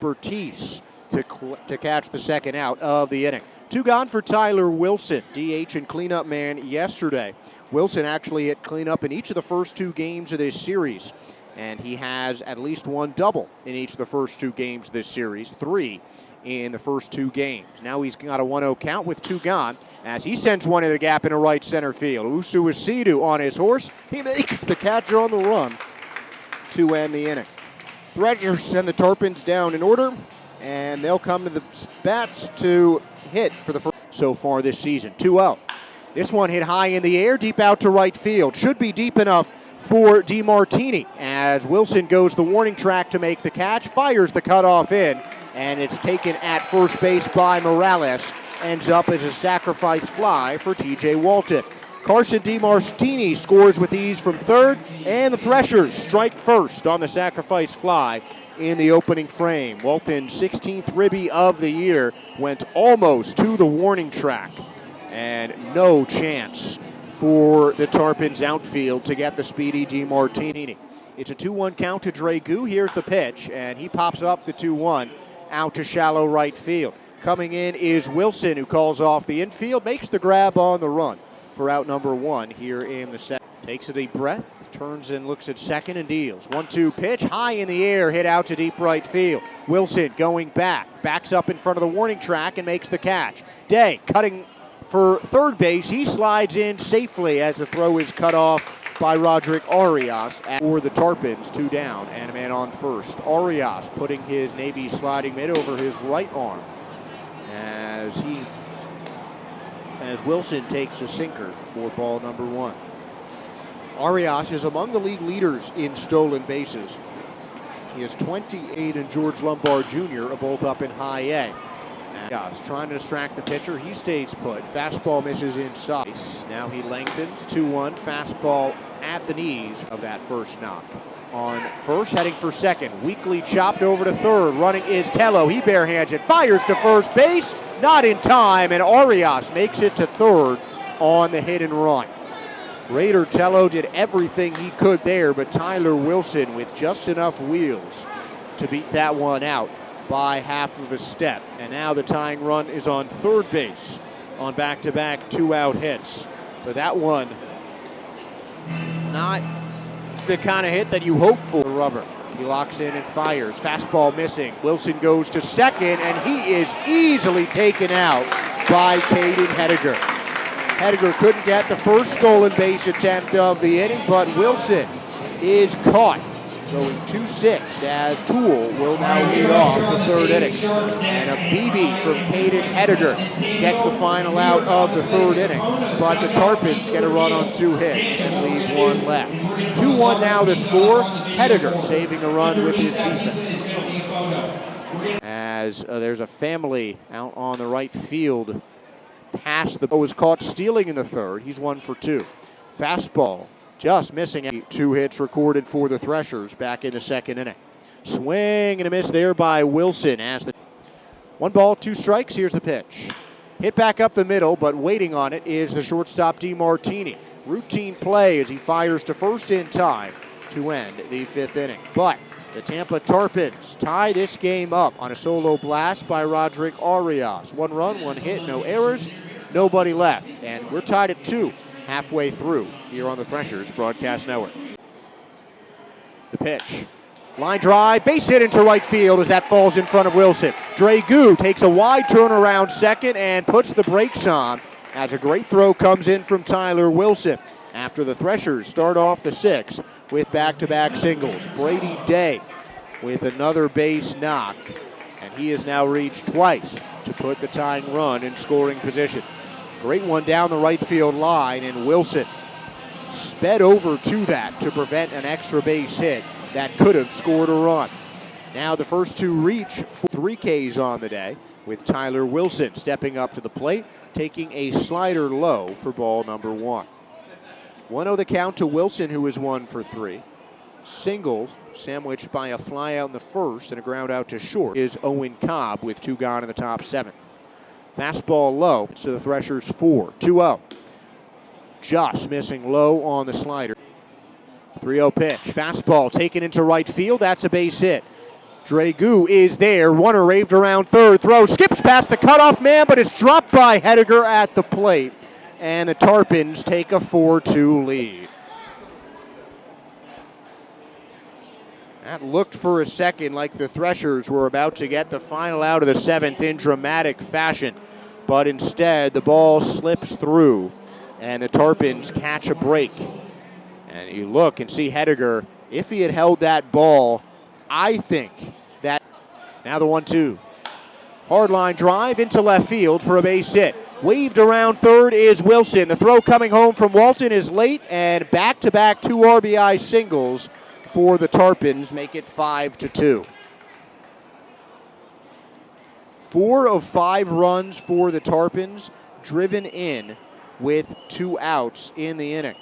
expertise to catch the second out of the inning. Two gone for Tyler Wilson, DH and cleanup man yesterday. Wilson actually hit cleanup in each of the first two games of this series, and he has at least one double in each of the first two games of this series, 3 in the first two games. Now he's got a 1-0 count with two gone as he sends one in the gap into right center field. Usuisidu on his horse. He makes the catch on the run to end the inning. Threshers send the Tarpons down in order, and they'll come to the bats to hit for the first so far this season. 2-0. This one hit high in the air, deep out to right field. Should be deep enough for DeMartini as Wilson goes the warning track to make the catch, fires the cutoff in, and it's taken at first base by Morales. Ends up as a sacrifice fly for TJ Walton. Carson DeMartini scores with ease from third, and the Threshers strike first on the sacrifice fly in the opening frame. Walton's 16th ribby of the year went almost to the warning track, and no chance for the Tarpons outfield to get the speedy DeMartini. It's a 2-1 count to Dragu. Here's the pitch, and he pops up the 2-1 out to shallow right field. Coming in is Wilson, who calls off the infield, makes the grab on the run for out number one here in the second. Takes a deep breath, turns and looks at second and deals. 1-2 pitch, high in the air, hit out to deep right field. Wilson going back, backs up in front of the warning track and makes the catch. Day cutting for third base, he slides in safely as the throw is cut off by Roderick Arias for the Tarpons. 2 down and a man on first. Arias putting his Navy sliding mitt over his right arm as Wilson takes a sinker for ball number 1. Arias is among the league leaders in stolen bases. He has 28, and George Lombard Jr. are both up in high A. Arias trying to distract the pitcher. He stays put. Fastball misses inside. Now he lengthens. 2-1. Fastball at the knees of that first knock. On first, heading for second. Weakly chopped over to third. Running is Tello. He barehands it. Fires to first base. Not in time, and Arias makes it to third on the hit and run. Raider Tello did everything he could there, but Tyler Wilson with just enough wheels to beat that one out by half of a step. And now the tying run is on third base on back-to-back 2-out hits. But that one, not the kind of hit that you hope for. Rubber. He locks in and fires. Fastball missing. Wilson goes to second, and he is easily taken out by Caden Hediger. Hediger couldn't get the first stolen base attempt of the inning, but Wilson is caught. Going 2-6 as Toole will now lead off the third inning. And a BB from Caden Hediger gets the final out of the third inning. But the Tarpons get a run on 2 hits and leave 1 left. 2-1 now the score. Hediger saving a run with his defense. As there's a family out on the right field past the was caught stealing in the third. He's 1 for 2. Fastball just missing. 2 hits recorded for the Threshers back in the second inning. Swing and a miss there by Wilson as the 1 ball, 2 strikes. Here's the pitch. Hit back up the middle, but waiting on it is the shortstop DeMartini. Routine play as he fires to first in time to end the 5th inning. But the Tampa Tarpons tie this game up on a solo blast by Roderick Arias. 1 run, 1 hit, no errors, nobody left. And we're tied at 2 halfway through here on the Threshers Broadcast Network. The pitch. Line drive, base hit into right field as that falls in front of Wilson. Dragu takes a wide turn around second and puts the brakes on as a great throw comes in from Tyler Wilson. After the Threshers start off the 6th with back-to-back singles. Brady Day with another base knock, and he has now reached twice to put the tying run in scoring position. Great one down the right field line, and Wilson sped over to that to prevent an extra base hit that could have scored a run. Now the first 2 reach for 3 Ks on the day, with Tyler Wilson stepping up to the plate, taking a slider low for ball number 1. 1-0 the count to Wilson, who is 1 for 3. Single sandwiched by a fly out in the first and a ground out to short is Owen Cobb with 2 gone in the top 7th. Fastball low to the Threshers 4. 2-0. Just missing low on the slider. 3-0 pitch. Fastball taken into right field. That's a base hit. Dragu is there. Runner raved around third. Throw skips past the cutoff man, but it's dropped by Hediger at the plate. And the Tarpons take a 4-2 lead. That looked for a second like the Threshers were about to get the final out of the seventh in dramatic fashion. But instead, the ball slips through, and the Tarpons catch a break. And you look and see Hediger, if he had held that ball, I think that... Now the 1-2. Hard line drive into left field for a base hit. Waved around third is Wilson. The throw coming home from Walton is late, and back-to-back 2 RBI singles for the Tarpons make it 5-2. 4 of 5 runs for the Tarpons, driven in with 2 outs in the inning.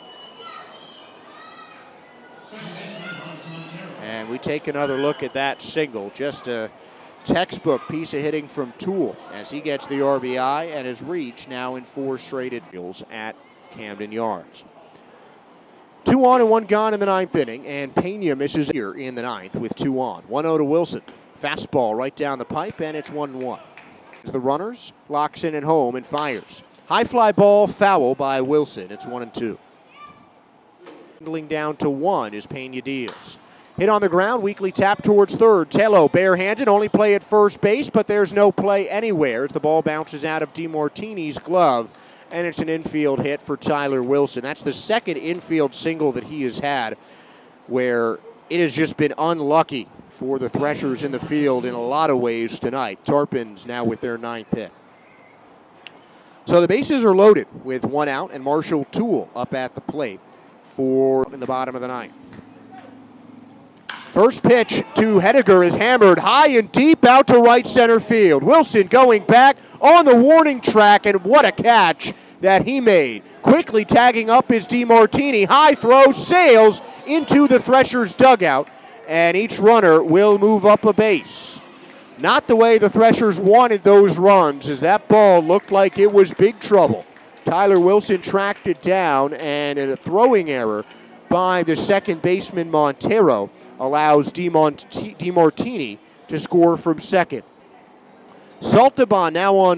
And we take another look at that single. Just a textbook piece of hitting from Toole as he gets the RBI and has reached now in 4 straight deals at Camden Yards. 2 on and 1 gone in the 9th inning, and Pena misses here in the 9th with 2 on. 1-0 to Wilson. Fastball right down the pipe, and it's 1-1. The runners, locks in at home and fires. High fly ball, foul by Wilson. It's 1-2. Handling down to 1 is Pena Diaz. Hit on the ground, weakly tap towards third. Tello barehanded, only play at first base, but there's no play anywhere as the ball bounces out of DeMartini's glove, and it's an infield hit for Tyler Wilson. That's the second infield single that he has had where it has just been unlucky for the Threshers in the field in a lot of ways tonight. Tarpons now with their 9th hit. So the bases are loaded with 1 out, and Marshall Toole up at the plate for in the bottom of the 9th. First pitch to Hediger is hammered high and deep out to right center field. Wilson going back on the warning track, and what a catch that he made. Quickly tagging up is DeMartini. High throw sails into the Threshers' dugout, and each runner will move up a base. Not the way the Threshers wanted those runs, as that ball looked like it was big trouble. Tyler Wilson tracked it down, and a throwing error by the second baseman Montero allows DeMartini to score from second. Saltaban now on